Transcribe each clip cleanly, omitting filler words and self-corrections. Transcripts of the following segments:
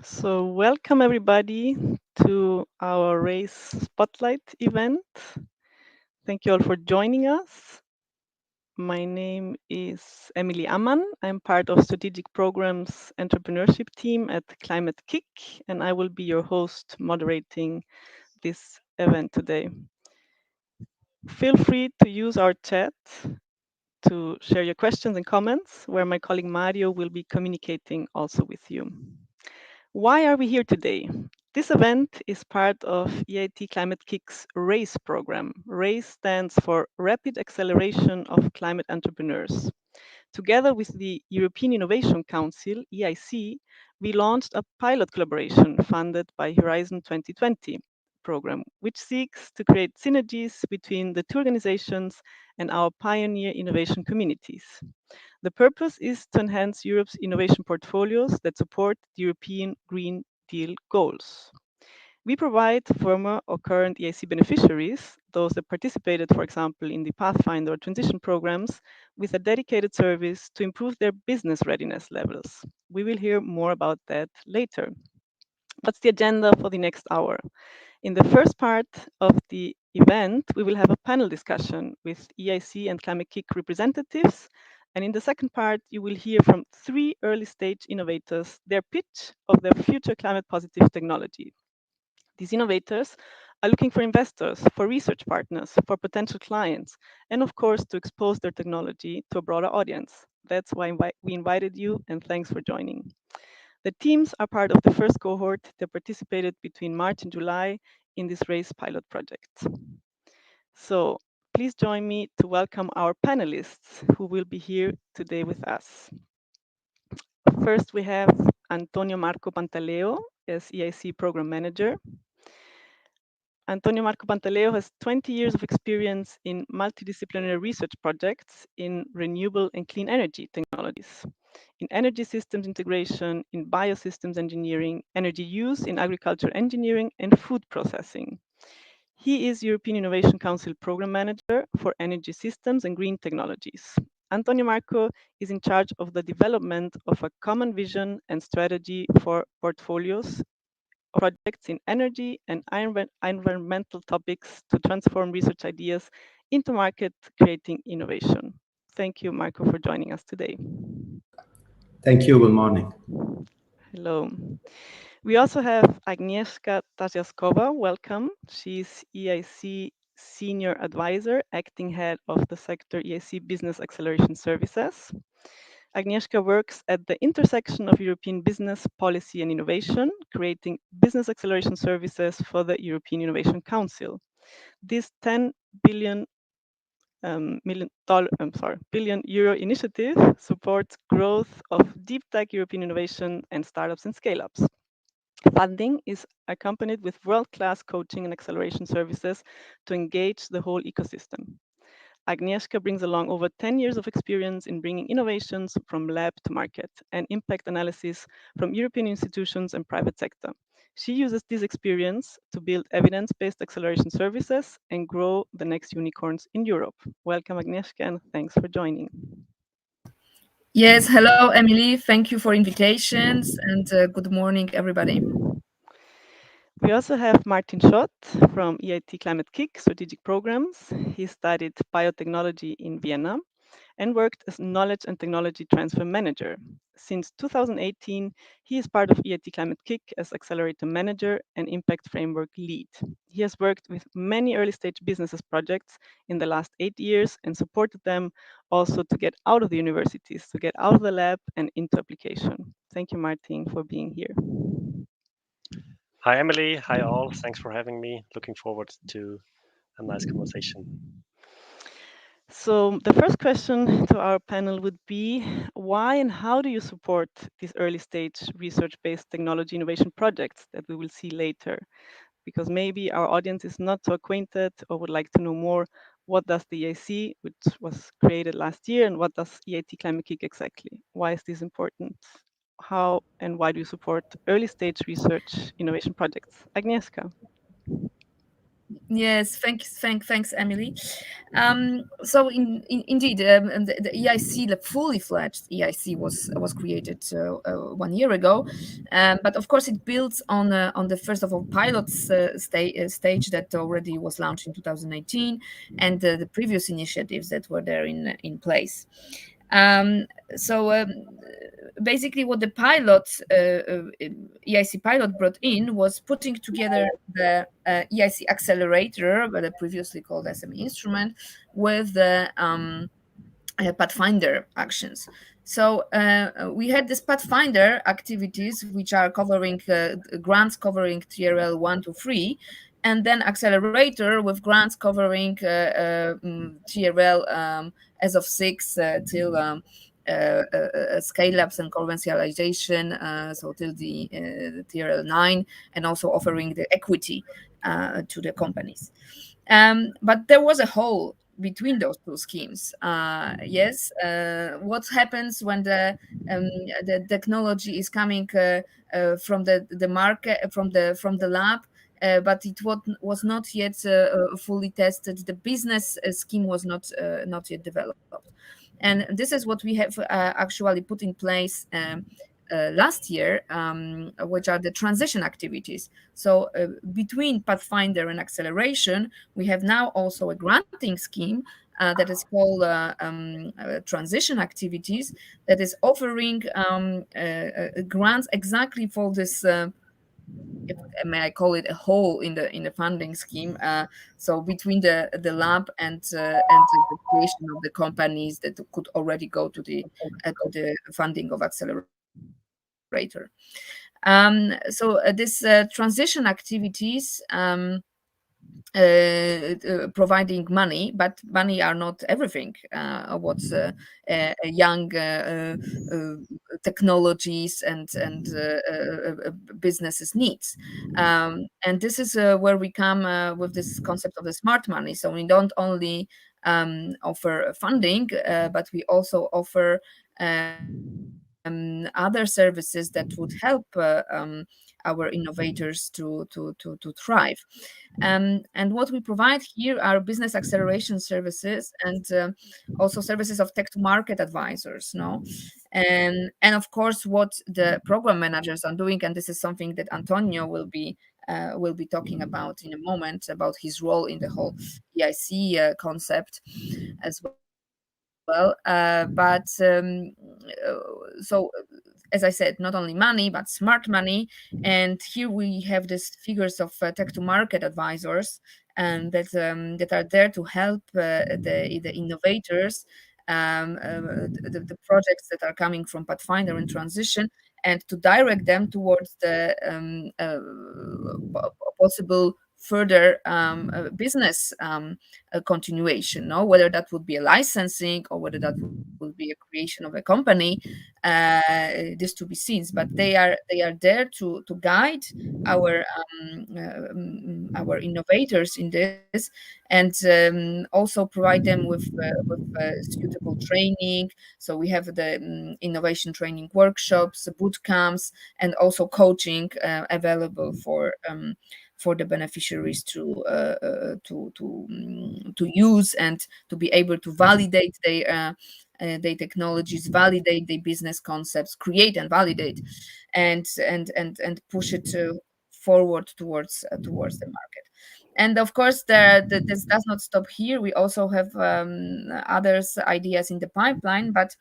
So, welcome everybody to our race spotlight event. Thank you all for joining us. My name is Emily Ammann. I'm part of Strategic Programs Entrepreneurship team at Climate-KIC, and I will be your host moderating this event today. Feel free to use our chat to share your questions and comments, where my colleague Mario will be communicating also with you. Why are we here today? This event is part of EIT Climate-KIC's RACE program. RACE stands for Rapid Acceleration of Climate Entrepreneurs. Together with the European Innovation Council, EIC, we launched a pilot collaboration funded by Horizon 2020 program, which seeks to create synergies between the two organizations and our pioneer innovation communities. The purpose is to enhance Europe's innovation portfolios that support the European Green Deal goals. We provide former or current EIC beneficiaries, those that participated, for example, in the Pathfinder or transition programs, with a dedicated service to improve their business readiness levels. We will hear more about that later. What's the agenda for the next hour? In the first part of the event, we will have a panel discussion with EIC and Climate-KIC representatives. And in the second part, you will hear from 3 early stage innovators their pitch of their future climate positive technology. These innovators are looking for investors, for research partners, for potential clients, and of course, to expose their technology to a broader audience. That's why we invited you, and thanks for joining. The teams are part of the first cohort that participated between March and July in this RACE pilot project. So please join me to welcome our panelists who will be here today with us. First, we have Antonio Marco Pantaleo as EIC Program Manager. Antonio Marco Pantaleo has 20 years of experience in multidisciplinary research projects in renewable and clean energy technologies, in energy systems integration, in biosystems engineering, energy use in agriculture engineering, and food processing. He is European Innovation Council Program Manager for Energy Systems and Green Technologies. Antonio Marco is in charge of the development of a common vision and strategy for portfolios projects in energy and environmental topics to transform research ideas into market creating innovation. Thank you, Marco, for joining us today. Thank you. Good morning. Hello. We also have Agnieszka Taziaskova. Welcome. She's EIC Senior Advisor, Acting Head of the Sector EIC Business Acceleration Services. Agnieszka works at the intersection of European business, policy, and innovation, creating business acceleration services for the European Innovation Council. This 10 billion billion euro initiative supports growth of deep tech European innovation and startups and scale-ups. Funding is accompanied with world-class coaching and acceleration services to engage the whole ecosystem. Agnieszka brings along over 10 years of experience in bringing innovations from lab to market and impact analysis from European institutions and private sector. She uses this experience to build evidence-based acceleration services and grow the next unicorns in Europe. Welcome, Agnieszka, and thanks for joining. Yes, hello, Emily. Thank you for invitations and good morning, everybody. We also have Martin Schott from EIT Climate-KIC Strategic Programs. He studied biotechnology in Vienna and worked as Knowledge and Technology Transfer Manager. Since 2018, he is part of EIT Climate-KIC as Accelerator Manager and Impact Framework Lead. He has worked with many early-stage businesses projects in the last 8 years and supported them also to get out of the universities, to get out of the lab and into application. Thank you, Martin, for being here. Hi, Emily. Hi, all. Thanks for having me. Looking forward to a nice conversation. So the first question to our panel would be, why and how do you support these early stage research-based technology innovation projects that we will see later? Because maybe our audience is not so acquainted or would like to know more, what does the EIC, which was created last year, and what does EIT Climate-KIC exactly? Why is this important? How and why do you support early stage research innovation projects? Agnieszka. Yes, thanks, Emily. So indeed, the EIC, the fully fledged EIC, was created 1 year ago, but of course it builds on the first of all pilots stage that already was launched in 2018, and the previous initiatives that were there in place. Um, so basically, what the EIC pilot brought in was putting together the EIC accelerator, but previously called SME instrument, with the Pathfinder actions. So we had this Pathfinder activities, which are covering grants covering TRL 1 to 3, and then accelerator with grants covering TRL as of 6 till scale ups and commercialization, so till the TRL 9, and also offering the equity to the companies. But there was a hole between those two schemes. Yes, what happens when the technology is coming from the market, from the lab, but it was not yet fully tested. The business scheme was not yet developed, and this is what we have actually put in place last year, which are the transition activities. So between Pathfinder and acceleration, we have now also a granting scheme that is called transition activities, that is offering grants exactly for this. If, may I call it a hole in the funding scheme? So between the lab and the creation of the companies that could already go to the funding of accelerator. So this transition activities, providing money, but money are not everything. What's young technologies and businesses needs, and this is where we come with this concept of the smart money. So we don't only offer funding, but we also offer other services that would help our innovators to thrive. And what we provide here are business acceleration services, and also services of tech to market advisors, no? And of course, what the program managers are doing, and this is something that Antonio will be talking about in a moment, about his role in the whole EIC concept as well. So as I said, not only money, but smart money. And here we have these figures of tech to market advisors, and that are there to help the innovators, the projects that are coming from Pathfinder and Transition, and to direct them towards the possible further business continuation, no? Whether that would be a licensing or whether that would be a creation of a company, this to be seen. But they are there to guide our our innovators in this, and also provide them with suitable training. So we have the innovation training workshops, boot camps, and also coaching available for the beneficiaries to use, and to be able to validate their technologies, validate their business concepts, create and validate, and push it forward towards the market. And of course, this does not stop here. We also have others ideas in the pipeline, but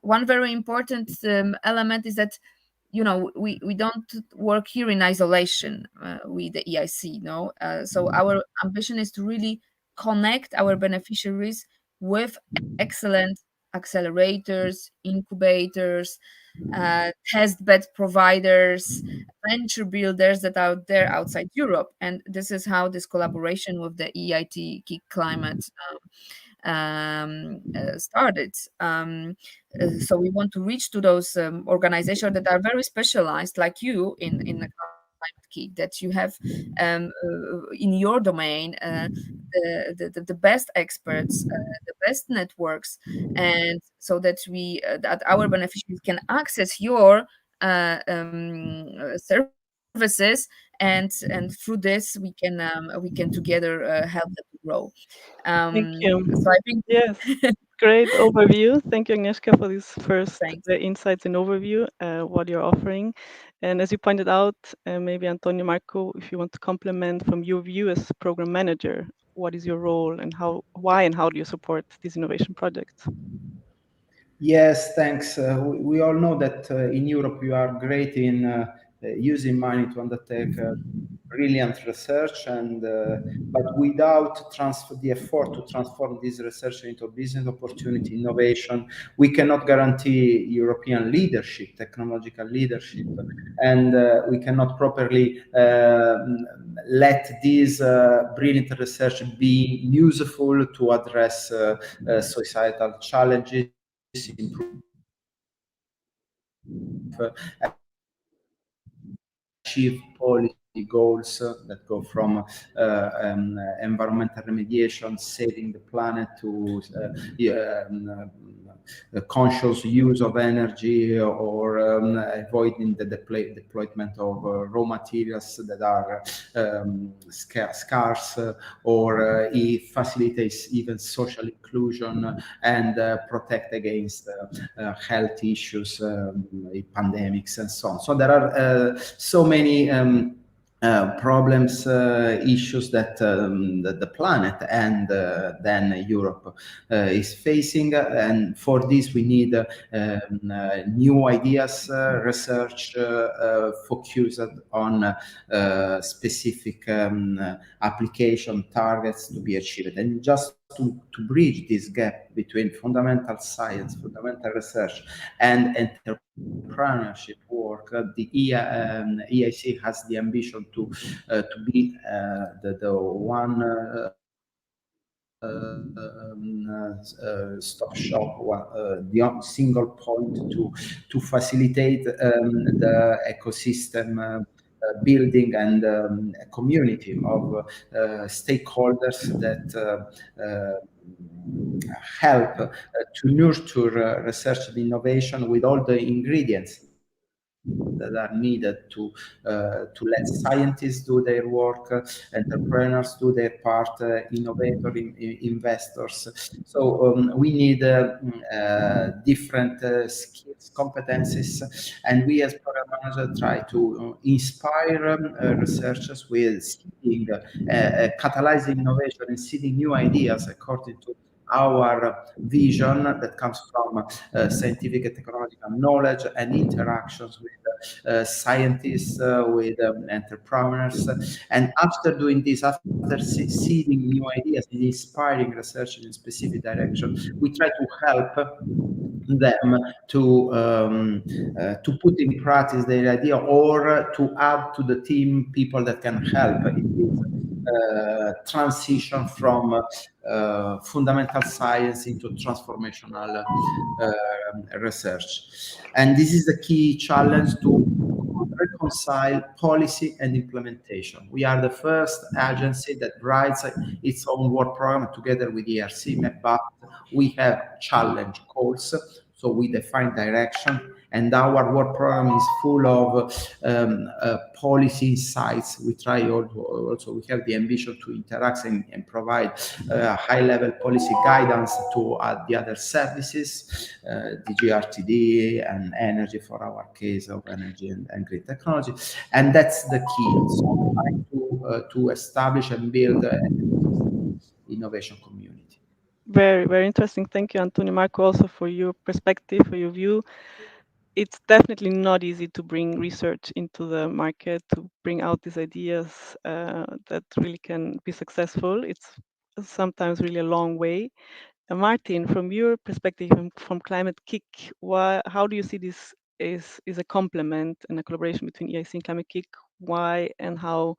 one very important element is that, we don't work here in isolation with the EIC, no. So our ambition is to really connect our beneficiaries with excellent accelerators, incubators, test bed providers, venture builders that are there outside Europe. And this is how this collaboration with the EIT Climate started. So we want to reach to those organizations that are very specialized, like you in the Climate-KIC, that you have in your domain the best experts, the best networks, and so that that our beneficiaries can access your services services, and through this we can together help them to grow. Thank you. So I think Yes, great overview. Thank you, Agnieszka, for this first thanks. insights and overview, what you're offering. And as you pointed out, maybe Antonio, Marco, if you want to complement from your view as program manager, what is your role and why and how do you support these innovation projects? Yes, thanks. We all know that in Europe you are great in using money to undertake brilliant research, and but without the effort to transform this research into business opportunity, innovation, we cannot guarantee European leadership, technological leadership, and we cannot properly let this brilliant research be useful to address societal challenges, improve achieve policy goals that go from environmental remediation, saving the planet, to conscious use of energy, or avoiding the deployment of raw materials that are scarce, or it facilitates even social inclusion and protect against health issues, pandemics, and so on. So there are so many problems, issues that the planet and then Europe is facing, and for this we need new ideas, research focused on specific application targets to be achieved. And just to bridge this gap between fundamental science, fundamental research, and entrepreneurship work, the EIC has the ambition to be the one stop shop, the single point to facilitate the ecosystem building, and a community of stakeholders that help to nurture research and innovation with all the ingredients that are needed to let scientists do their work, entrepreneurs do their part, investors. So we need different skills, competencies, and we as program managers try to inspire researchers with seeding, catalyzing innovation and seeding new ideas according to our vision that comes from scientific and technological knowledge and interactions with scientists, with entrepreneurs. And after doing this, after seeding new ideas and inspiring research in a specific direction, we try to help them to put in practice their idea, or to add to the team people that can help in this transition from fundamental science into transformational research. And this is the key challenge, to reconcile policy and implementation. We are the first agency that writes its own work program together with ERC, but we have challenge goals, so we define direction, and our work program is full of policy insights. We try also, we have the ambition to interact and provide high-level policy guidance to the other services, DGRTD and energy, for our case of energy and green technology. And that's the key. So trying to establish and build an innovation community. Very, very interesting. Thank you, Antonio, Marco, also for your perspective, for your view. It's definitely not easy to bring research into the market, to bring out these ideas that really can be successful. It's sometimes really a long way. Martin, from your perspective, from Climate-KIC, how do you see this is a complement and a collaboration between EIC and Climate-KIC? Why and how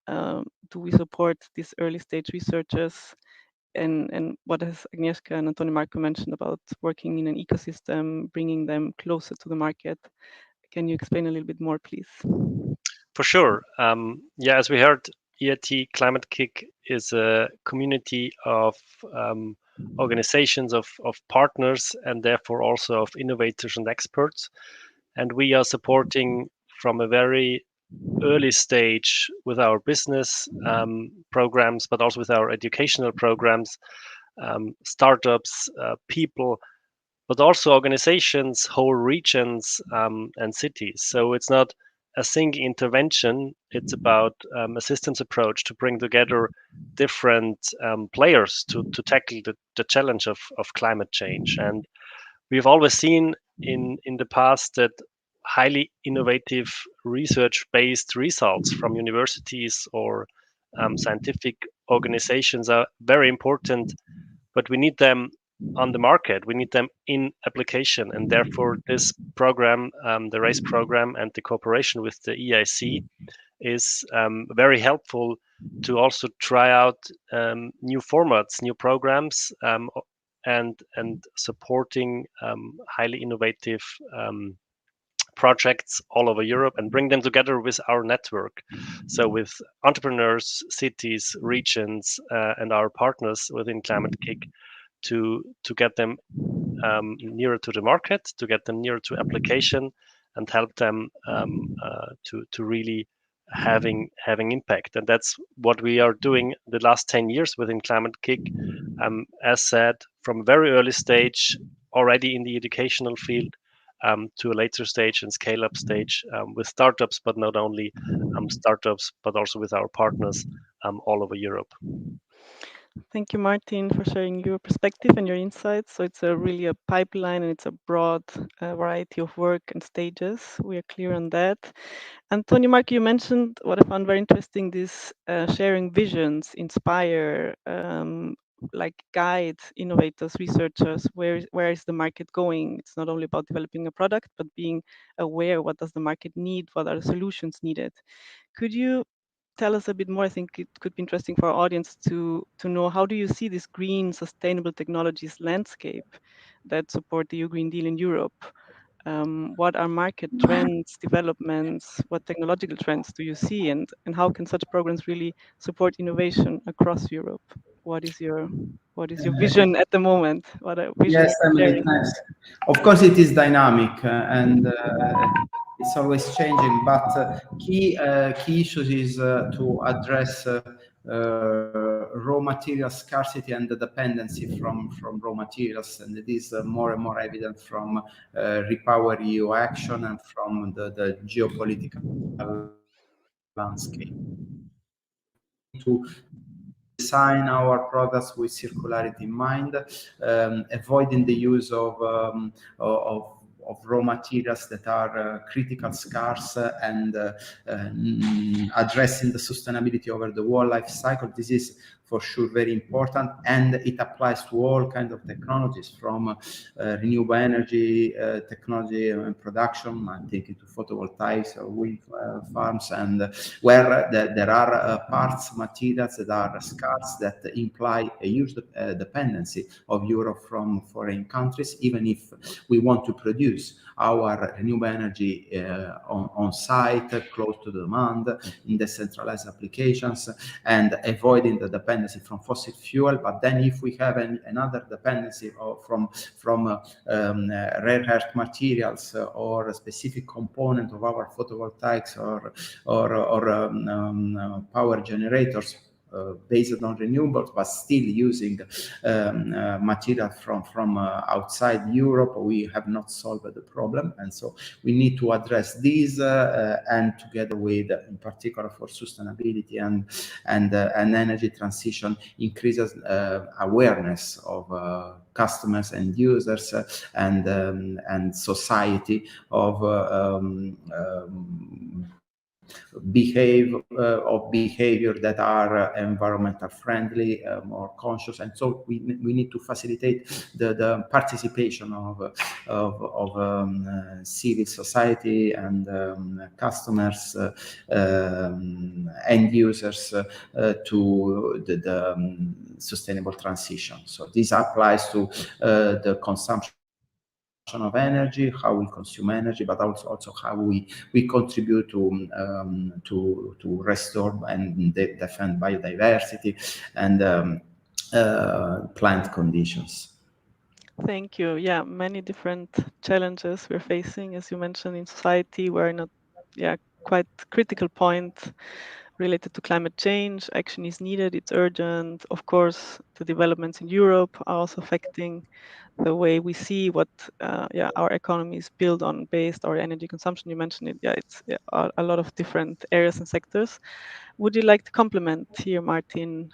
do we support these early stage researchers? And what has Agnieszka and Antonio Marco mentioned about working in an ecosystem, bringing them closer to the market. Can you explain a little bit more, please? For sure. Yeah, as we heard, EIT Climate-KIC is a community of organizations, of partners, and therefore also of innovators and experts. And we are supporting from a very early stage with our business programs, but also with our educational programs, startups, people, but also organizations, whole regions, and cities. So it's not a single intervention. It's about a systems approach to bring together different players to tackle the challenge of climate change. And we've always seen in the past that highly innovative research-based results from universities or scientific organizations are very important, but we need them on the market. We need them in application, and therefore this program, the RACE program, and the cooperation with the EIC is very helpful to also try out new formats, new programs, and supporting highly innovative projects all over Europe and bring them together with our network. So with entrepreneurs, cities, regions, and our partners within Climate-KIC to get them nearer to the market, to get them nearer to application, and help them to really having impact. And that's what we are doing the last 10 years within Climate-KIC. As said, from a very early stage, already in the educational field, to a later stage and scale-up stage with startups, but not only startups, but also with our partners all over Europe. Thank you, Martin, for sharing your perspective and your insights. So it's really a pipeline, and it's a broad variety of work and stages. We are clear on that. And Tony, Mark, you mentioned what I found very interesting, this sharing visions, inspire, like guide innovators, researchers, where is the market going? It's not only about developing a product, but being aware, what does the market need? What are the solutions needed? Could you tell us a bit more? I think it could be interesting for our audience to know, how do you see this green sustainable technologies landscape that support the EU Green Deal in Europe? What are market trends, developments? What technological trends do you see, and how can such programs really support innovation across Europe? What is your vision at the moment? What a vision Yes, you're Emily, sharing? thanks. Of course, it is dynamic and it's always changing. But key issues is to address raw material scarcity and the dependency from raw materials, and it is more and more evident from Repower EU action and from the geopolitical landscape. To design our products with circularity in mind, avoiding the use of raw materials that are critical, scarce, and addressing the sustainability over the whole life cycle. This is for sure very important, and it applies to all kinds of technologies, from renewable energy technology and production, I'm thinking to photovoltaics or wind farms, and where there are parts, materials that are scarce, that imply a huge dependency of Europe from foreign countries, even if we want to produce our renewable energy on site, close to the demand, in decentralized applications, and avoiding the dependency from fossil fuel. But then if we have another dependency from rare earth materials or a specific component of our photovoltaics or power generators, based on renewables, but still using material from outside Europe, we have not solved the problem. And so we need to address these, and together with, in particular for sustainability and energy transition, increases awareness of customers and users and society of behavior that are environmental friendly, more conscious. And so we need to facilitate the participation of civil society and customers, end users, to the sustainable transition. So this applies to the consumption of energy, how we consume energy, but also how we contribute to restore and defend biodiversity and plant conditions. Thank you. Yeah, many different challenges we're facing, as you mentioned, in society. We're not quite critical point related to climate change. Action is needed, it's urgent. Of course, the developments in Europe are also affecting the way we see what our economy is built on, based our energy consumption. You mentioned it. It's a lot of different areas and sectors. Would you like to complement here, Martin?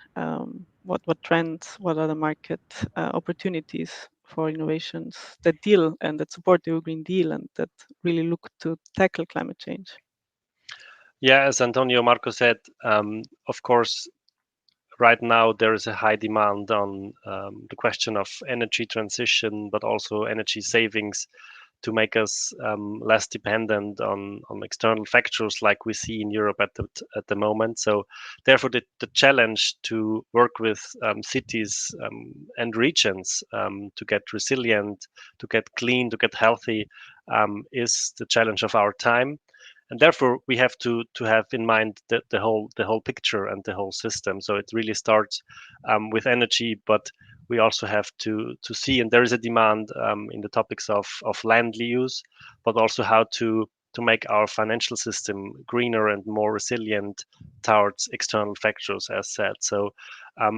What trends, what are the market opportunities for innovations that deal and that support the Green Deal and that really look to tackle climate change? Yeah, as Antonio Marco said, of course, right now there is a high demand on the question of energy transition, but also energy savings to make us less dependent on external factors like we see in Europe at the moment. So therefore, the challenge to work with cities and regions to get resilient, to get clean, to get healthy is the challenge of our time. And therefore, we have to have in mind the whole picture and the whole system. So it really starts with energy, but we also have to see, and there is a demand in the topics of land use, but also how to make our financial system greener and more resilient towards external factors, as said. So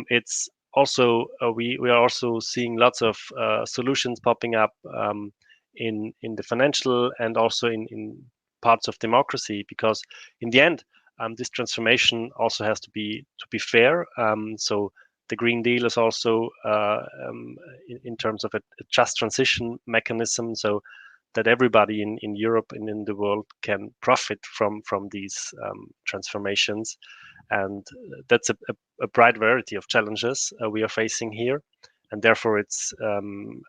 it's also we are also seeing lots of solutions popping up in the financial and also in parts of democracy, because in the end this transformation also has to be fair. So the Green Deal is also in terms of a just transition mechanism, so that everybody in Europe and in the world can profit from these transformations. And that's a bright variety of challenges we are facing here, and therefore it's an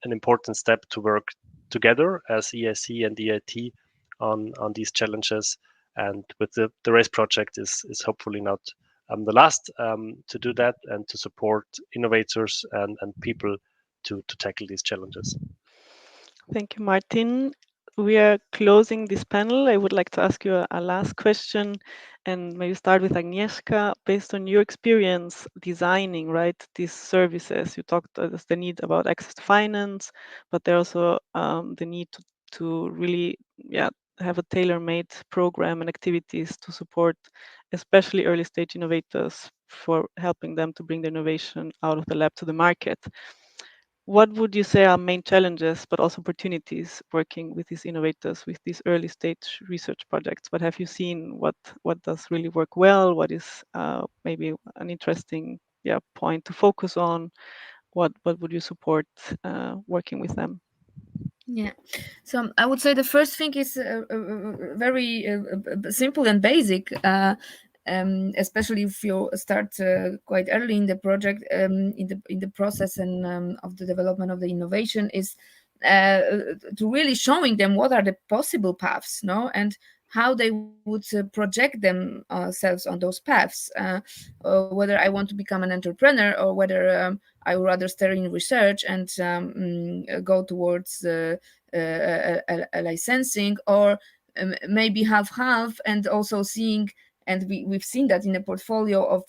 important step to work together as EIC and EIT on these challenges. And with the RACE project is hopefully not the last to do that, and to support innovators and people to tackle these challenges. Thank you, Martin. We are closing this panel. I would like to ask you a last question, and maybe start with Agnieszka. Based on your experience designing, right, these services, you talked the need about access to finance, but there also the need to really, have a tailor-made program and activities to support, especially early stage innovators, for helping them to bring the innovation out of the lab to the market. What would you say are main challenges, but also opportunities working with these innovators, with these early stage research projects? What have you seen? What does really work well? What is maybe an interesting point to focus on? What would you support working with them? Yeah, so I would say the first thing is very simple and basic. Especially if you start quite early in the project, in the process and of the development of the innovation, is to really showing them what are the possible paths, no, and how they would project themselves on those paths. Whether I want to become an entrepreneur, or whether I would rather stay in research and go towards a licensing, or maybe half, and also seeing. And we've seen that in the portfolio of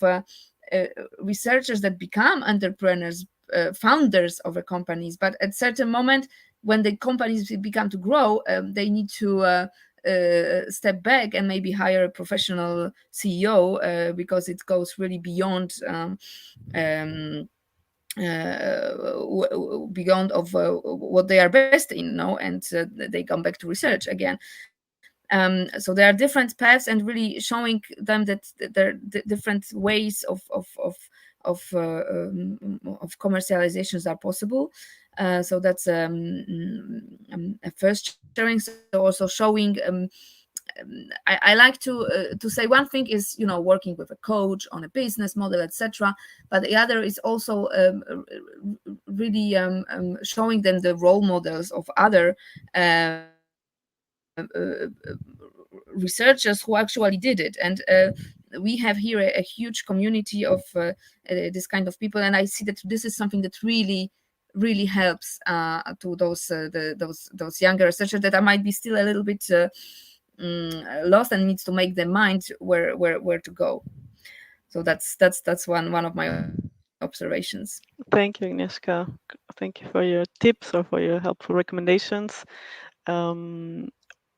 researchers that become entrepreneurs, founders of the companies. But at certain moment, when the companies become to grow, they need to step back and maybe hire a professional CEO, because it goes really beyond beyond of what they are best in, no, and they come back to research again. So there are different paths, and really showing them that there are different ways of commercializations are possible. So that's a first sharing. So also showing. I like to say one thing is, working with a coach on a business model, etc. But the other is also really showing them the role models of other researchers who actually did it. And we have here a huge community of this kind of people, and I see that this is something that really helps to those younger researchers that might be still a little bit lost and needs to make their mind where to go. So that's one of my observations. Thank you, Agnieszka. Thank you for your tips or for your helpful recommendations.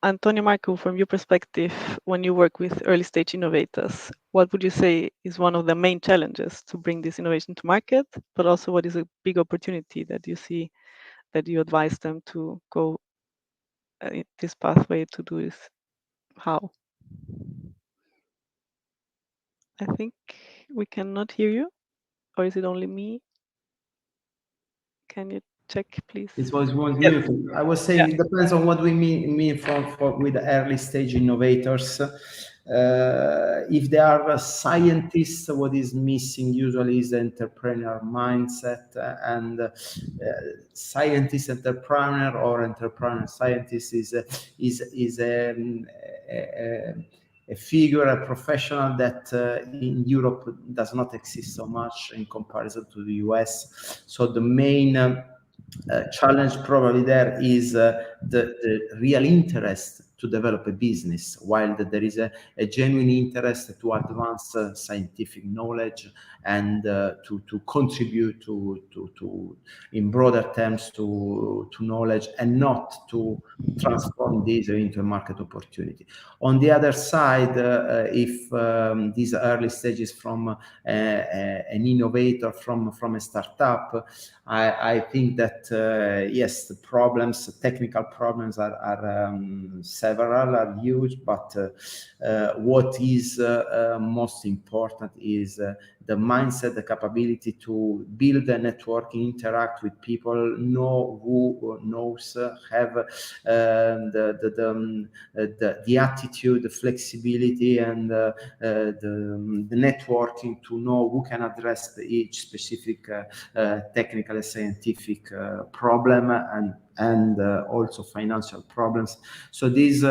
Antonio Marco, from your perspective, when you work with early stage innovators, what would you say is one of the main challenges to bring this innovation to market, but also what is a big opportunity that you see that you advise them to go this pathway to do this? How? I think we cannot hear you, or is it only me? Can you check, please? It was Yes. beautiful. I was Yeah. saying it depends on what we mean with early stage innovators. If they are scientists, what is missing usually is the entrepreneurial mindset, and scientist entrepreneur or entrepreneur scientist is a figure, a professional that in Europe does not exist so much in comparison to the US. So the main challenge probably there is the real interest to develop a business, while there is a genuine interest to advance scientific knowledge and to contribute to in broader terms to knowledge, and not to transform this into a market opportunity. On the other side, if these early stages from an innovator from a startup, I think that yes, the problems, technical problems are several, are huge, but what is most important is the mindset, the capability to build a network, interact with people, know who knows, have the attitude, the flexibility, and the networking to know who can address each specific technical and scientific problem, and also financial problems. So these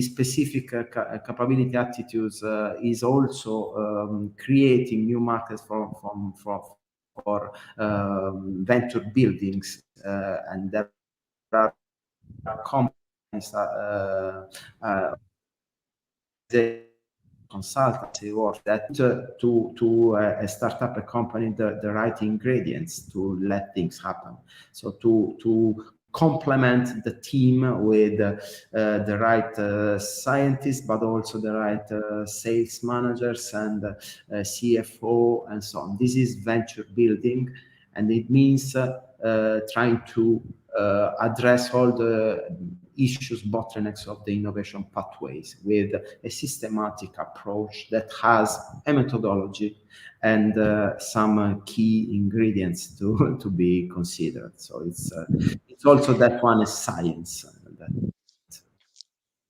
specific capability attitudes is also creating new markets for venture buildings, and there are companies consultancy work that to start up a company the right ingredients to let things happen. So to complement the team with the right scientists, but also the right sales managers and CFO and so on. This is venture building, and it means trying to address all the issues, bottlenecks of the innovation pathways with a systematic approach that has a methodology and some key ingredients to be considered. So it's also that one is science.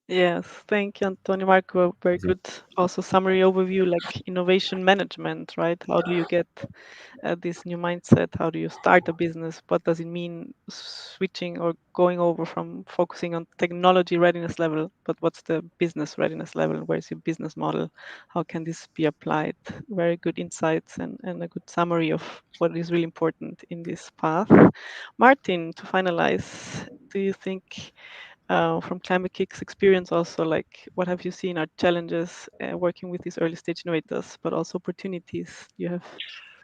Yes, thank you, Antonio Marco. Very good. Also, summary overview, like innovation management, right? How do you get this new mindset? How do you start a business? What does it mean switching or going over from focusing on technology readiness level, but what's the business readiness level? Where's your business model? How can this be applied? Very good insights and a good summary of what is really important in this path. Martin, to finalize, do you think from Climate-KIC's experience also, like what have you seen are challenges working with these early stage innovators, but also opportunities you have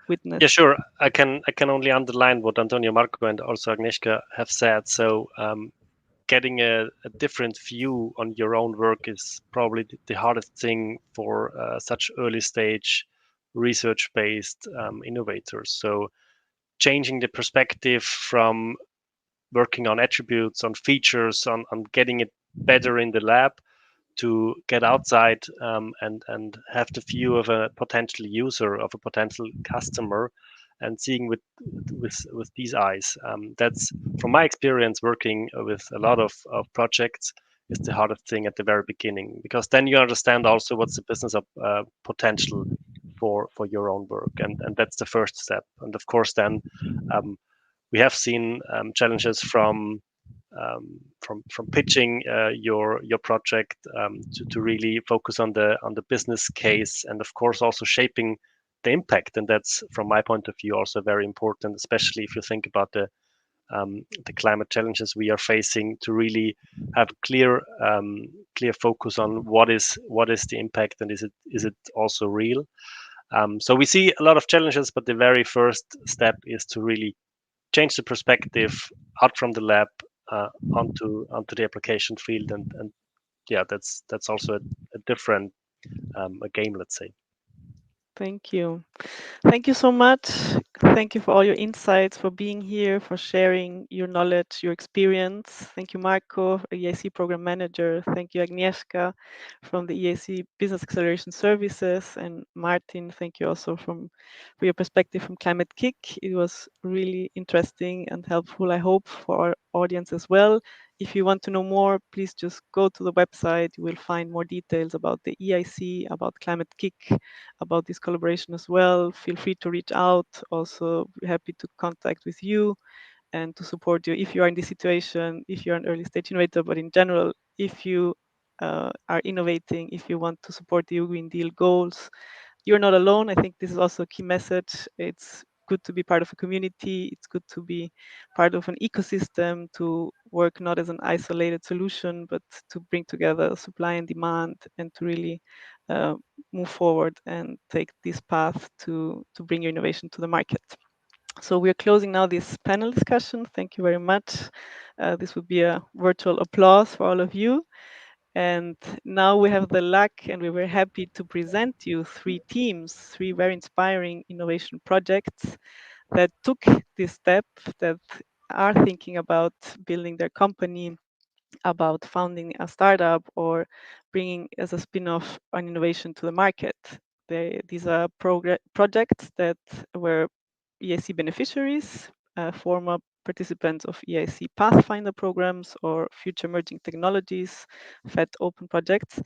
witnessed? Yeah, sure. I can only underline what Antonio Marco and also Agnieszka have said. So getting a different view on your own work is probably the hardest thing for such early stage research-based innovators. So changing the perspective from working on attributes, on features, on getting it better in the lab, to get outside and have the view of a potential user, of a potential customer, and seeing with these eyes. That's from my experience working with a lot of projects, is the hardest thing at the very beginning, because then you understand also what's the business of potential for your own work, and that's the first step. And of course then we have seen challenges from pitching your project to really focus on the business case, and of course also shaping the impact. And that's from my point of view also very important, especially if you think about the climate challenges we are facing, to really have clear focus on what is the impact, and is it also real. So we see a lot of challenges, but the very first step is to really change the perspective out from the lab, onto the application field, and yeah, that's also a different a game, let's say. Thank you. Thank you so much. Thank you for all your insights, for being here, for sharing your knowledge, your experience. Thank you, Marco, EIC Program Manager. Thank you, Agnieszka, from the EIC Business Acceleration Services. And Martin, thank you also for your perspective from Climate-KIC. It was really interesting and helpful, I hope, for our audience as well. If you want to know more, please just go to the website. You will find more details about the EIC, about Climate-KIC, about this collaboration as well. Feel free to reach out. Also, we're happy to contact with you and to support you if you are in this situation, if you're an early stage innovator, but in general, if you are innovating, if you want to support the EU Green Deal goals, you're not alone. I think this is also a key message. It's good to be part of a community. It's good to be part of an ecosystem, to work not as an isolated solution, but to bring together supply and demand, and to really move forward and take this path to bring your innovation to the market. So we're closing now this panel discussion. Thank you very much. This would be a virtual applause for all of you. And now we have the luck, and we were happy to present you three teams, three very inspiring innovation projects that took this step, that are thinking about building their company, about founding a startup, or bringing as a spin-off an innovation to the market. These are projects that were EIC beneficiaries, former participants of EIC Pathfinder programs, or Future Emerging Technologies, FET Open projects.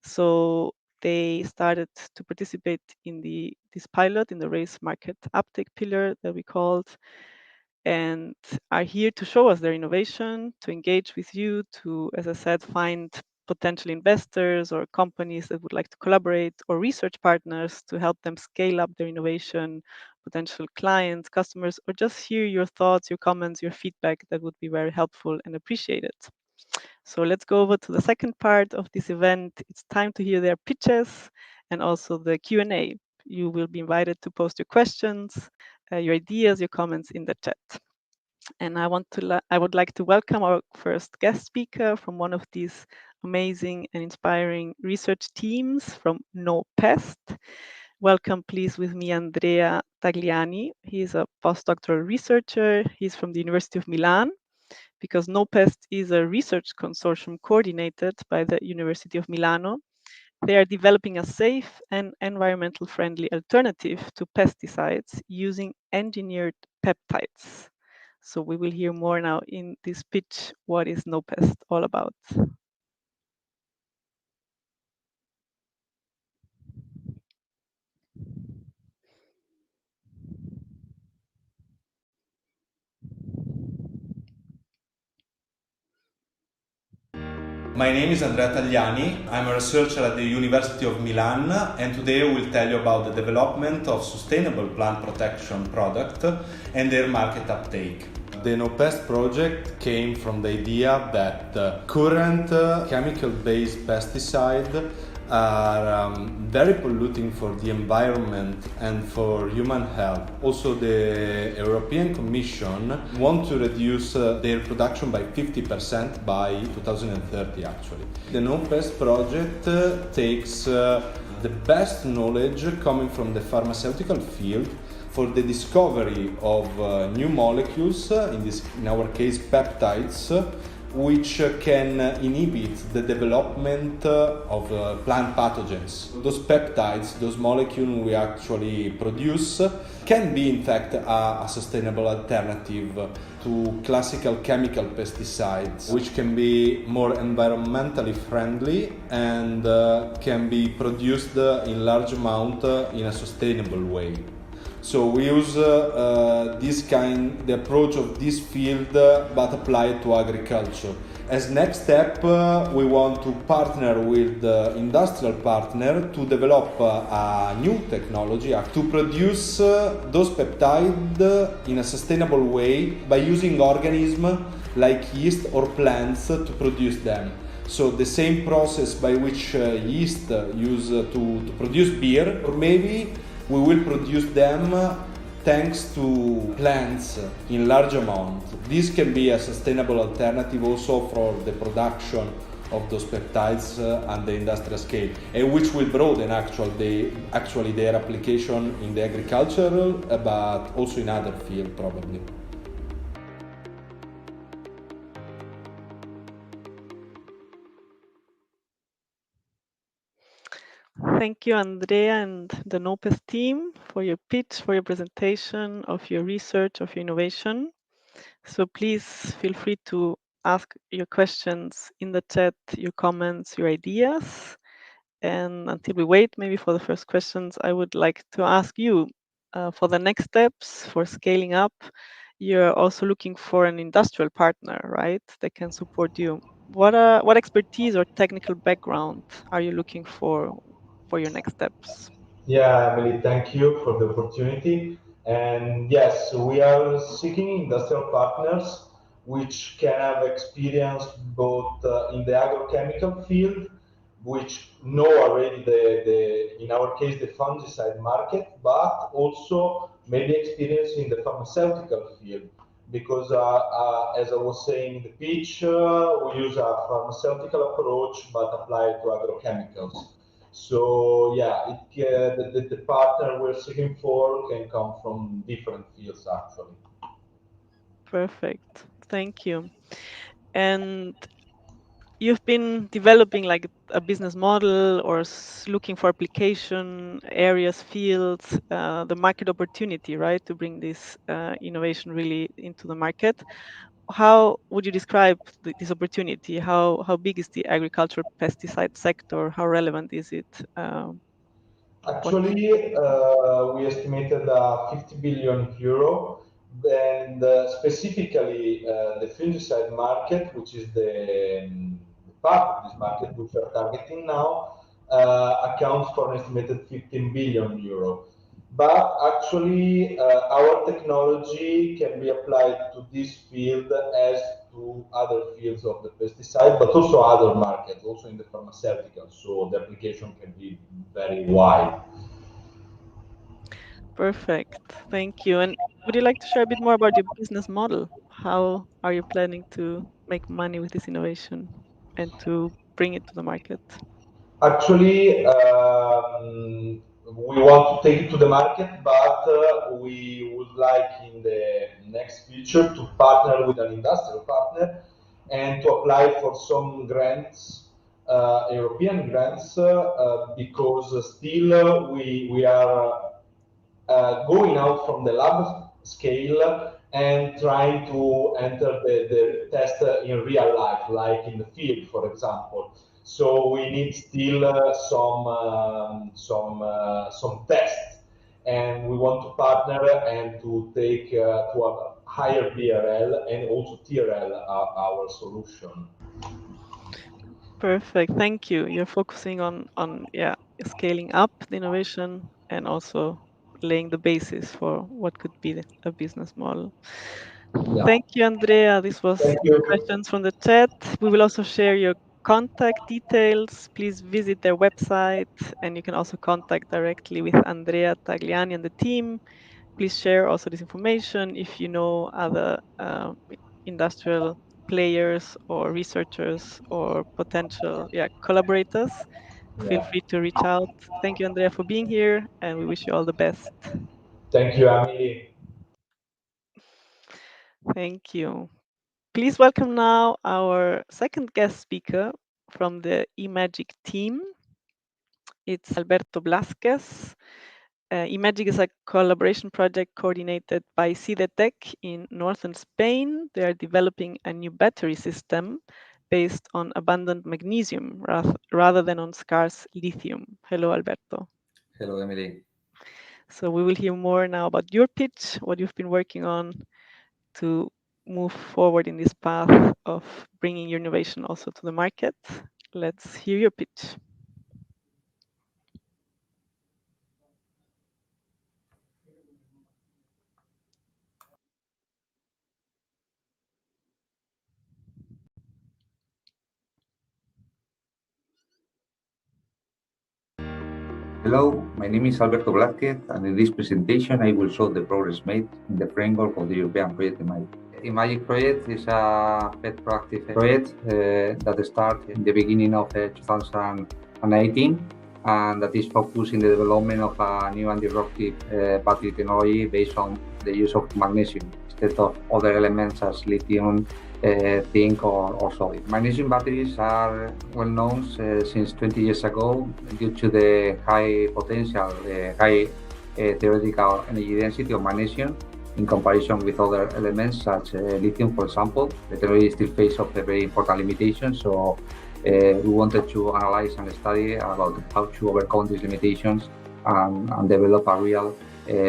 So they started to participate in this pilot in the race market uptake pillar that we called, and are here to show us their innovation, to engage with you, to, as I said, find potential investors or companies that would like to collaborate, or research partners to help them scale up their innovation, potential clients, customers, or just hear your thoughts, your comments, your feedback. That would be very helpful and appreciated. So let's go over to the second part of this event. It's time to hear their pitches and also the Q&A. You will be invited to post your questions, your ideas, your comments in the chat. And I would like to welcome our first guest speaker from one of these amazing and inspiring research teams from NoPest. Welcome, please, with me, Andrea Tagliani. He's a postdoctoral researcher. He's from the University of Milan, because NoPest is a research consortium coordinated by the University of Milano. They are developing a safe and environmental friendly alternative to pesticides using engineered peptides. So we will hear more now in this pitch, what is NoPest all about? My name is Andrea Tagliani. I'm a researcher at the University of Milan, and today I will tell you about the development of sustainable plant protection products and their market uptake. The NoPest project came from the idea that current chemical-based pesticides are very polluting for the environment and for human health. Also, the European Commission wants to reduce their production by 50% by 2030 actually. The NoPest project takes the best knowledge coming from the pharmaceutical field for the discovery of new molecules, in our case peptides, which can inhibit the development of plant pathogens. Those peptides, those molecules we actually produce, can be in fact a sustainable alternative to classical chemical pesticides, which can be more environmentally friendly and can be produced in large amount in a sustainable way. So we use the approach of this field, but apply it to agriculture. As next step, we want to partner with the industrial partner to develop a new technology to produce those peptides in a sustainable way by using organisms like yeast or plants to produce them. So the same process by which yeast use to produce beer, or maybe we will produce them thanks to plants in large amount. This can be a sustainable alternative also for the production of those peptides at the industrial scale, and which will broaden actually their application in the agricultural, but also in other fields probably. Thank you, Andrea and the NoPest team for your pitch, for your presentation of your research, of your innovation. So please feel free to ask your questions in the chat, your comments, your ideas. And until we wait maybe for the first questions, I would like to ask you for the next steps for scaling up. You're also looking for an industrial partner, right? That can support you. What expertise or technical background are you looking for your next steps? Yeah, Emily, thank you for the opportunity. And yes, we are seeking industrial partners which can have experience both in the agrochemical field, which know already in our case, the fungicide market, but also maybe experience in the pharmaceutical field. Because as I was saying in the pitch, we use a pharmaceutical approach, but apply it to agrochemicals. So yeah, the partner we're seeking for can come from different fields actually. Perfect. Thank you. And you've been developing like a business model or looking for application areas, fields, the market opportunity, right, to bring this innovation really into the market. How would you describe this opportunity? How big is the agricultural pesticide sector? How relevant is it? Actually, we estimated 50 billion euro, and specifically the fungicide market, which is the part of this market which we are targeting now, accounts for an estimated 15 billion euro. But actually, our technology can be applied to this field as to other fields of the pesticide, but also other markets, also in the pharmaceutical. So the application can be very wide. Perfect. Thank you. And would you like to share a bit more about your business model? How are you planning to make money with this innovation and to bring it to the market? Actually, we want to take it to the market, but we would like in the next future to partner with an industrial partner and to apply for some grants, European grants, because still we are going out from the lab scale and trying to enter the test in real life, like in the field, for example. So we need still some tests, and we want to partner and to take to a higher BRL and also TRL our solution. Perfect. Thank you. You're focusing on scaling up the innovation and also laying the basis for what could be a business model. Yeah. Thank you, Andrea. This was Thank you. questions from the chat. We will also share your contact details. Please visit their website, and you can also contact directly with Andrea Tagliani and the team. Please share also this information if you know other industrial players or researchers or potential collaborators. Feel free to reach out. Thank you, Andrea, for being here, and we wish you all the best. Thank you, Emily. Thank you. Please welcome now our second guest speaker from the eMAGIC team. It's Alberto Blasquez. eMAGIC is a collaboration project coordinated by CIDETEC in northern Spain. They are developing a new battery system based on abundant magnesium rather than on scarce lithium. Hello, Alberto. Hello, Emily. So we will hear more now about your pitch, what you've been working on to move forward in this path of bringing your innovation also to the market. Let's hear your pitch. Hello, my name is Alberto Blázquez, and in this presentation I will show the progress made in the framework of the European project eMAGIC. eMAGIC project is a pet proactive project that started in the beginning of 2018 and that is focused in the development of a new anti-disruptive battery technology based on the use of magnesium instead of other elements as lithium, zinc or solid. Magnesium batteries are well known since 20 years ago due to the high potential, high theoretical energy density of magnesium in comparison with other elements such lithium, for example. The technology still faces a very important limitation, so we wanted to analyze and study about how to overcome these limitations and develop a real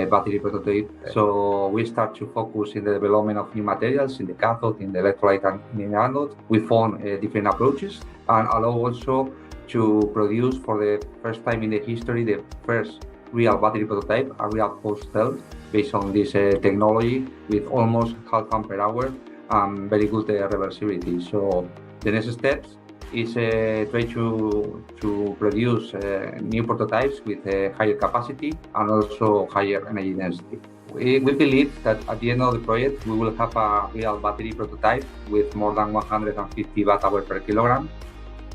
battery prototype. So we start to focus in the development of new materials in the cathode, in the electrolyte and in the anode. We found different approaches and allow also to produce for the first time in the history the first real battery prototype, a real post cell based on this technology with almost half ampere hour and very good reversibility. So the next steps is try to produce new prototypes with higher capacity and also higher energy density. We believe that at the end of the project, we will have a real battery prototype with more than 150 watt-hour per kilogram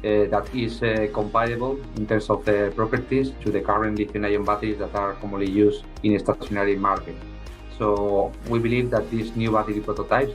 that is comparable in terms of properties to the current lithium-ion batteries that are commonly used in a stationary market. So we believe that these new battery prototypes,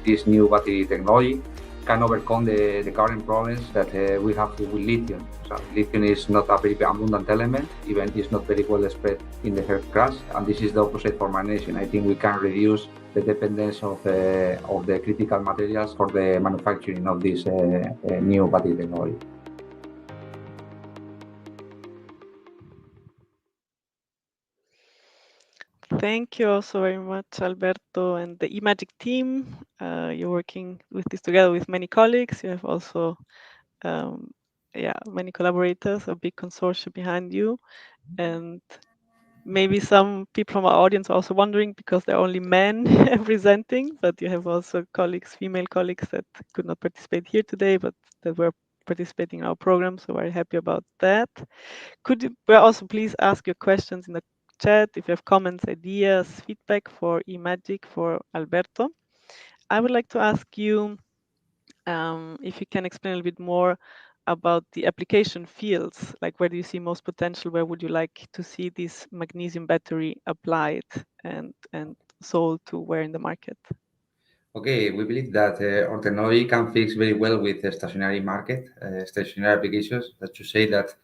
this new battery technology, can overcome the current problems that we have with lithium. So lithium is not a very abundant element, even it's not very well spread in the earth crust, and this is the opposite for magnesium. I think we can reduce the dependence of the critical materials for the manufacturing of this new battery technology. Thank you also very much, Alberto, and the eMAGIC team. You're working with this together with many colleagues. You have also many collaborators, a big consortium behind you. And maybe some people from our audience are also wondering because there are only men presenting, but you have also colleagues, female colleagues that could not participate here today, but that were participating in our program. So very happy about that. Could you also please ask your questions in the chat if you have comments, ideas, feedback for eMAGIC for Alberto. I would like to ask you if you can explain a little bit more about the application fields, like where do you see most potential, where would you like to see this magnesium battery applied and sold to where in the market? Okay, we believe that our technology can fix very well with the stationary market, stationary applications. That to say that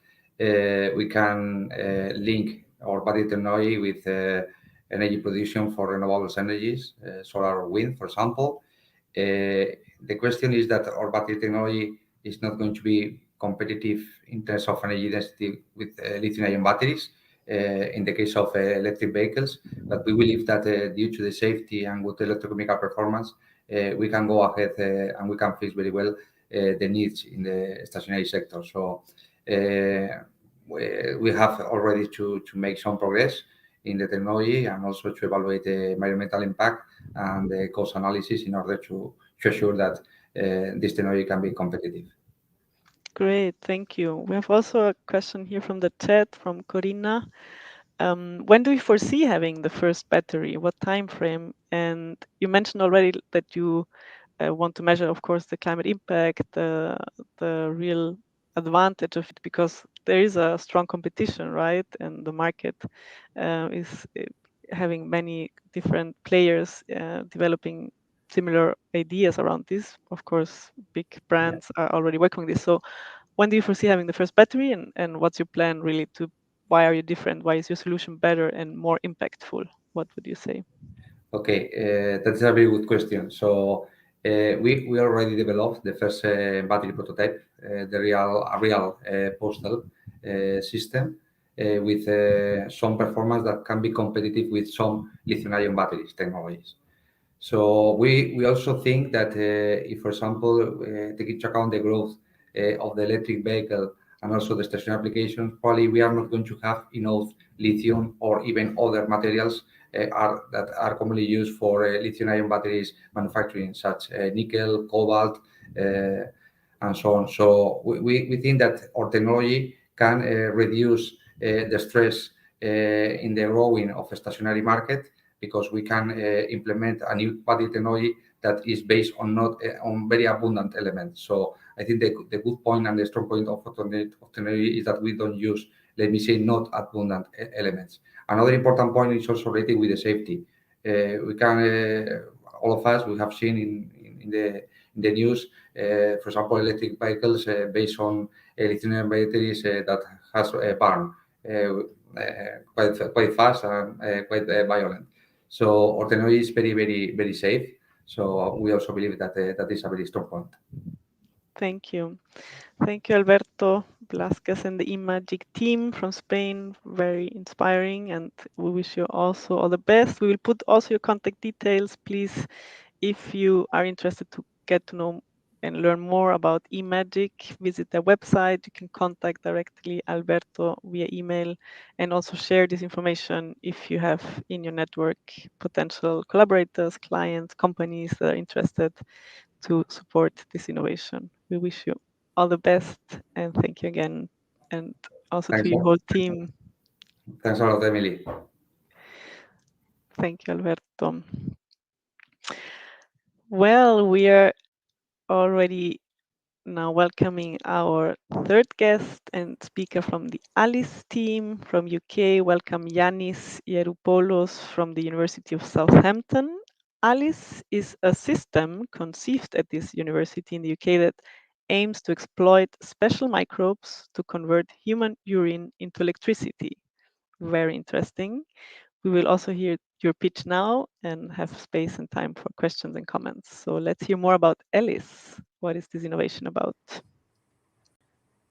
we can link our battery technology with energy production for renewable energies, solar or wind, for example. The question is that our battery technology is not going to be competitive in terms of energy density with lithium-ion batteries in the case of electric vehicles, but we believe that due to the safety and good electrochemical performance, we can go ahead and we can fix very well the needs in the stationary sector. So we have already to make some progress in the technology and also to evaluate the environmental impact and the cost analysis in order to assure that this technology can be competitive. Great, thank you. We have also a question here from the chat from Corina. When do you foresee having the first battery? What time frame? And you mentioned already that you want to measure, of course, the climate impact, the real advantage of it, because there is a strong competition, right? And the market is having many different players developing similar ideas around this. Of course, big brands are already working on this. So when do you foresee having the first battery, and what's your plan really to, why are you different? Why is your solution better and more impactful? What would you say? Okay, that's a very good question. So we already developed the first battery prototype, a real postal system with some performance that can be competitive with some lithium-ion batteries technologies. So we also think that if, for example, take into account the growth of the electric vehicle and also the stationary applications, probably we are not going to have enough lithium or even other materials that are commonly used for lithium-ion batteries manufacturing, such nickel, cobalt, and so on. So we think that our technology can reduce the stress in the growing of a stationary market, because we can implement a new battery technology that is based on not on very abundant elements. So I think the good point and the strong point of technology is that we don't use, let me say, not abundant elements. Another important point is also related with the safety. We can, all of us, we have seen in the news, for example, electric vehicles based on lithium batteries that has burned quite fast and quite violent. So our technology is very, very, very safe. So we also believe that that is a very strong point. Thank you. Thank you, Alberto Blasquez and the eMAGIC team from Spain. Very inspiring, and we wish you also all the best. We will put also your contact details. Please, if you are interested to get to know and learn more about eMAGIC, visit their website. You can contact directly Alberto via email, and also share this information if you have in your network potential collaborators, clients, companies that are interested to support this innovation. We wish you all the best, and thank you again, and also Thanks to your whole team. Thanks a lot, Emily. Thank you, Alberto. Well, we are already now welcoming our third guest and speaker from the ALICE team from UK. Welcome Yannis Yeroupoulos from the University of Southampton. ALICE is a system conceived at this university in the UK that aims to exploit special microbes to convert human urine into electricity. Very interesting. We will also hear your pitch now and have space and time for questions and comments. So let's hear more about ALICE. What is this innovation about?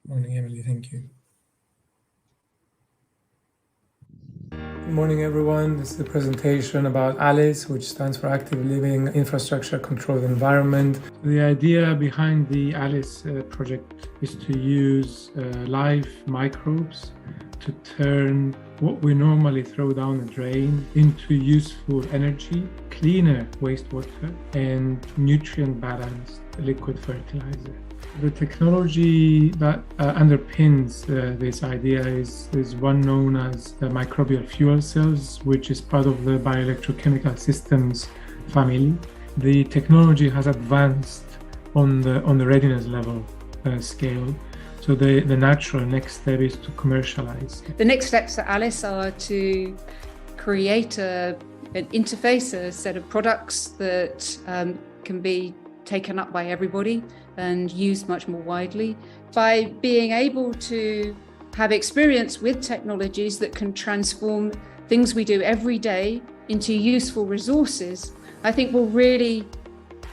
Morning, Emily. Thank you. Good morning, everyone. This is a presentation about ALICE, which stands for Active Living Infrastructure Controlled Environment. The idea behind the ALICE project is to use live microbes to turn what we normally throw down the drain into useful energy, cleaner wastewater, and nutrient-balanced liquid fertilizer. The technology that underpins this idea is one known as the microbial fuel cells, which is part of the bioelectrochemical systems family. The technology has advanced on the readiness level scale. So the natural next step is to commercialize. The next steps at ALICE are to create an interface, a set of products that can be taken up by everybody and used much more widely. By being able to have experience with technologies that can transform things we do every day into useful resources, I think will really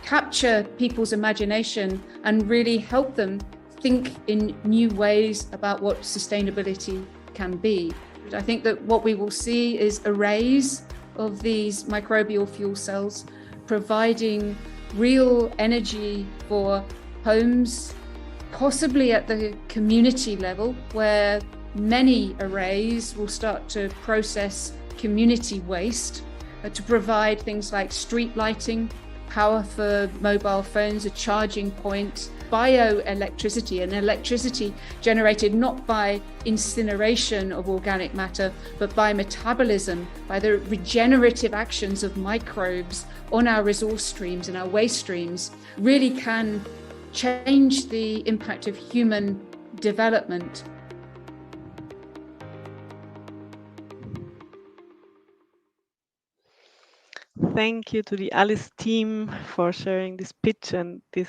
capture people's imagination and really help them think in new ways about what sustainability can be. I think that what we will see is arrays of these microbial fuel cells providing real energy for homes, possibly at the community level, where many arrays will start to process community waste to provide things like street lighting, power for mobile phones, a charging point, bioelectricity, and electricity generated not by incineration of organic matter, but by metabolism, by the regenerative actions of microbes on our resource streams and our waste streams, really can change the impact of human development. Thank you to the ALICE team for sharing this pitch and this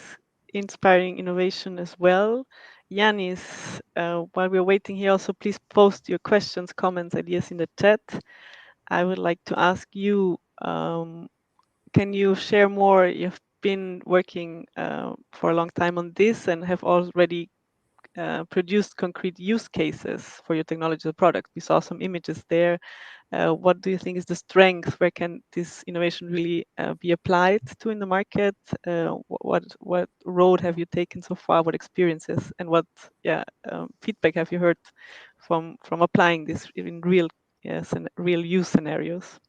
inspiring innovation as well. Yannis, while we're waiting here, also please post your questions, comments, ideas in the chat. I would like to ask you, can you share more? You've been working for a long time on this and have already produced concrete use cases for your technology product. We saw some images there. What do you think is the strength? Where can this innovation really be applied to in the market? What road have you taken so far? What experiences and what feedback have you heard from applying this in real use scenarios?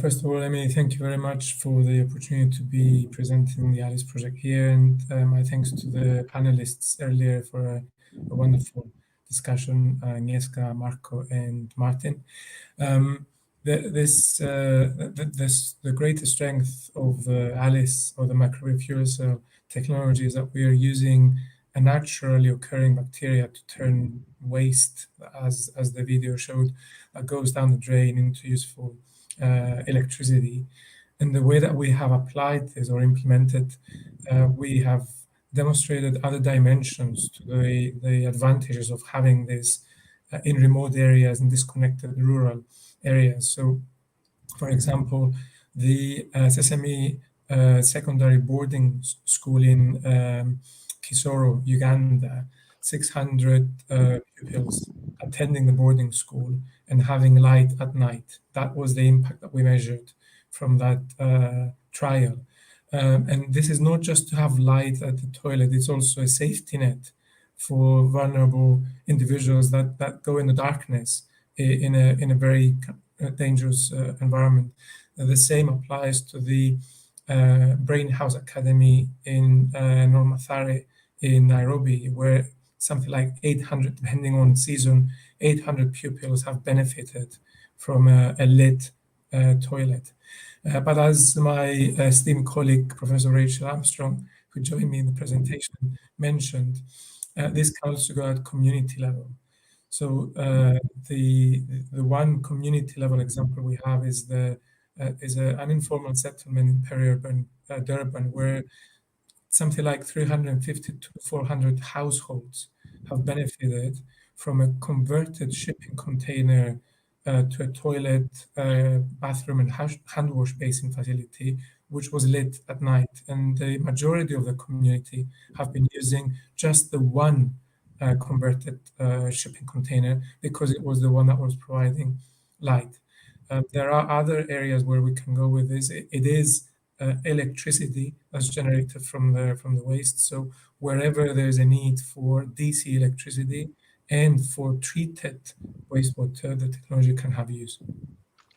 First of all, Emily, thank you very much for the opportunity to be presenting the ALICE project here, and my thanks to the panelists earlier for a wonderful discussion, Agnieszka, Marco, and Martin. The greatest strength of ALICE, or the microbial fuel cell technology, is that we are using a naturally occurring bacteria to turn waste, as the video showed, that goes down the drain into useful electricity. And the way that we have applied this or implemented, we have demonstrated other dimensions to the advantages of having this in remote areas and disconnected rural areas. So, for example, the Sesame secondary boarding school in Kisoro, Uganda, 600 pupils attending the boarding school and having light at night. That was the impact that we measured from that trial. And this is not just to have light at the toilet, it's also a safety net for vulnerable individuals that go in the darkness in a very dangerous environment. The same applies to the Brain House Academy in Normathare in Nairobi, where something like 800, depending on season, 800 pupils have benefited from a lit toilet. But as my esteemed colleague, Professor Rachel Armstrong, who joined me in the presentation, mentioned, this can also go at community level. So the one community level example we have is an informal settlement in peri-urban Durban, where something like 350 to 400 households have benefited from a converted shipping container to a toilet, bathroom, and hand wash basin facility, which was lit at night. And the majority of the community have been using just the one converted shipping container because it was the one that was providing light. There are other areas where we can go with this. It is electricity that's generated from the waste. So wherever there's a need for DC electricity and for treated wastewater, the technology can have use.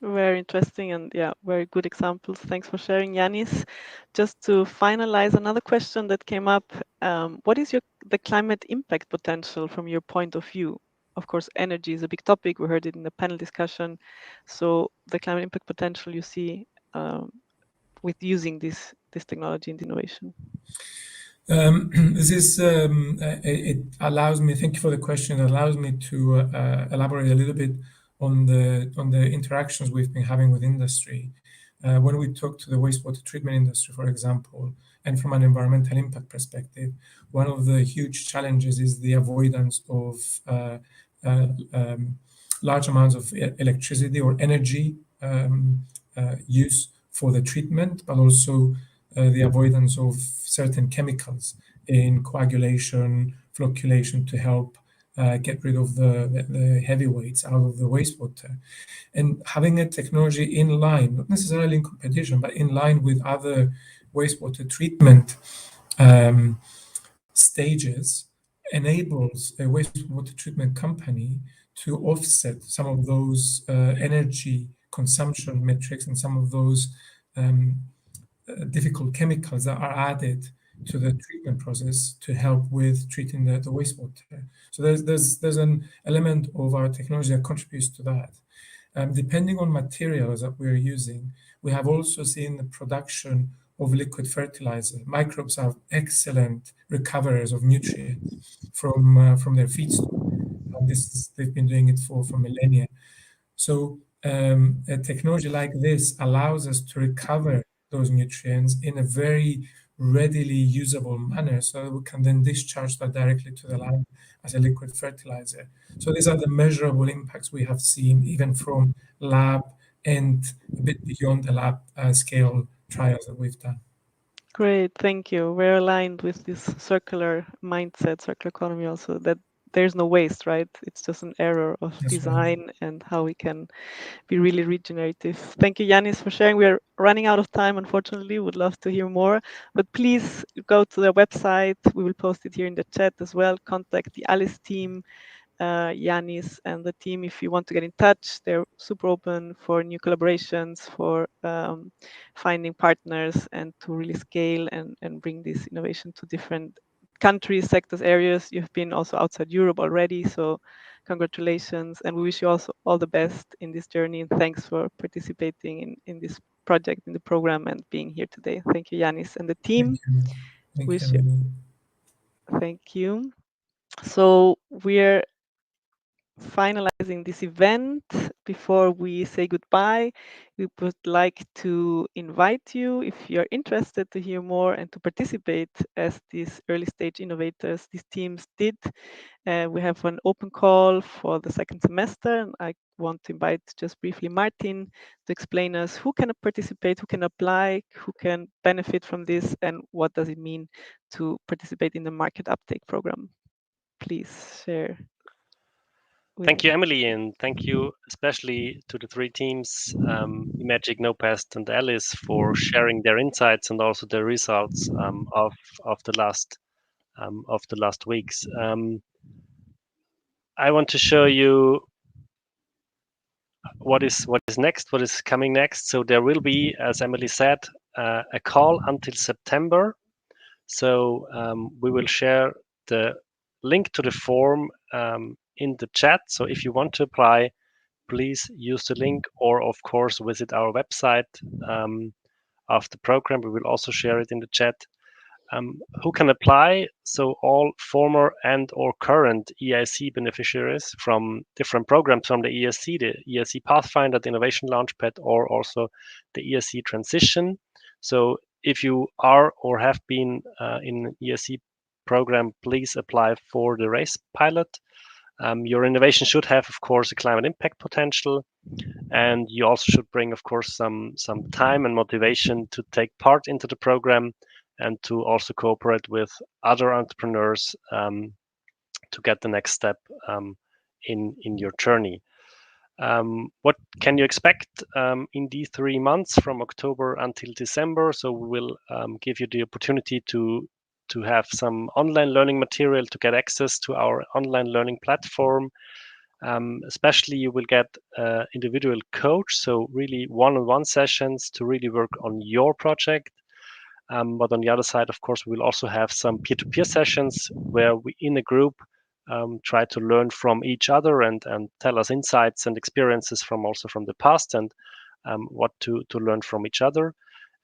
Very interesting, and yeah, very good examples. Thanks for sharing, Yanis. Just to finalize, another question that came up, what is the climate impact potential from your point of view? Of course, energy is a big topic. We heard it in the panel discussion. So the climate impact potential you see with using this technology and innovation. This is it allows me. Thank you for the question. It allows me to elaborate a little bit on the interactions we've been having with industry. When we talk to the wastewater treatment industry, for example, and from an environmental impact perspective, one of the huge challenges is the avoidance of large amounts of electricity or energy use for the treatment, but also the avoidance of certain chemicals in coagulation, flocculation to help get rid of the heavy weights out of the wastewater. And having a technology in line, not necessarily in competition, but in line with other wastewater treatment stages, enables a wastewater treatment company to offset some of those energy consumption metrics and some of those difficult chemicals that are added to the treatment process to help with treating the wastewater. So there's an element of our technology that contributes to that. Depending on materials that we're using, we have also seen the production of liquid fertilizer. Microbes are excellent recoverers of nutrients from their feedstock. And they've been doing it for millennia. So a technology like this allows us to recover those nutrients in a very readily usable manner, so that we can then discharge that directly to the land as a liquid fertilizer. So these are the measurable impacts we have seen, even from lab and a bit beyond the lab scale trials that we've done. Great, thank you. We're aligned with this circular mindset, circular economy also, that there's no waste, right? It's just an error of design and how we can be really regenerative. Thank you, Yanis, for sharing. We're running out of time, unfortunately. Would love to hear more, but please go to the website. We will post it here in the chat as well. Contact the ALICE team, Yanis and the team if you want to get in touch. They're super open for new collaborations, for finding partners, and to really scale and bring this innovation to different countries, sectors, areas. You've been also outside Europe already, so congratulations, and we wish you also all the best in this journey, and thanks for participating in this project, in the program, and being here today. Thank you, Yanis and the team. Thank you. Thank you. So we're finalizing this event. Before we say goodbye, we would like to invite you, if you're interested, to hear more and to participate as these early stage innovators, these teams did. We have an open call for the second semester, and I want to invite just briefly Martin to explain us who can participate, who can apply, who can benefit from this, and what does it mean to participate in the market uptake program. Please share. Thank you, Emily, and thank you especially to the three teams, eMAGIC, NoPest, and Alice, for sharing their insights and also the results of the last weeks. I want to show you what is next, what is coming next. So there will be, as Emily said, a call until September. So we will share the link to the form in the chat. So if you want to apply, please use the link, or of course visit our website of the program. We will also share it in the chat. Who can apply? So all former and or current EIC beneficiaries from different programs from the ESC, the EIC Pathfinder, the Innovation Launchpad, or also the EIC Transition. So if you are or have been in an EIC program, please apply for the RACE pilot. Your innovation should have, of course, a climate impact potential, and you also should bring, of course, some time and motivation to take part into the program and to also cooperate with other entrepreneurs to get the next step in your journey. What can you expect in these 3 months from October until December? So we will give you the opportunity to have some online learning material, to get access to our online learning platform. Especially you will get individual coach, so really one-on-one sessions to really work on your project. But on the other side, of course, we will also have some peer-to-peer sessions where we, in a group, try to learn from each other and tell us insights and experiences from the past, and what to learn from each other.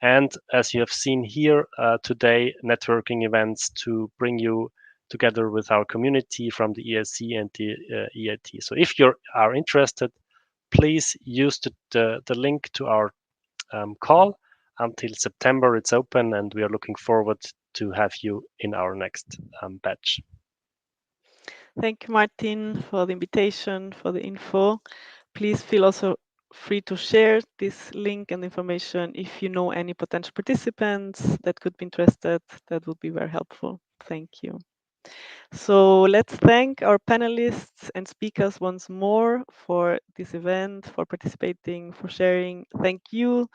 And as you have seen here today, networking events to bring you together with our community from the EIC and the EIT. So if you are interested, please use the link to our call. Until September, it's open, and we are looking forward to have you in our next batch. Thank you, Martin, for the invitation, for the info. Please feel also free to share this link and information if you know any potential participants that could be interested. That would be very helpful. Thank you. So let's thank our panelists and speakers once more for this event, for participating, for sharing. Thank you,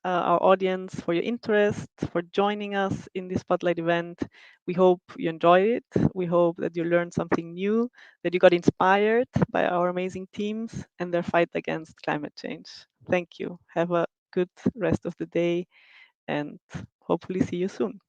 our audience, for your interest, for joining us in this Spotlight event. We hope you enjoyed it. We hope that you learned something new, that you got inspired by our amazing teams and their fight against climate change. Thank you. Have a good rest of the day, and hopefully see you soon.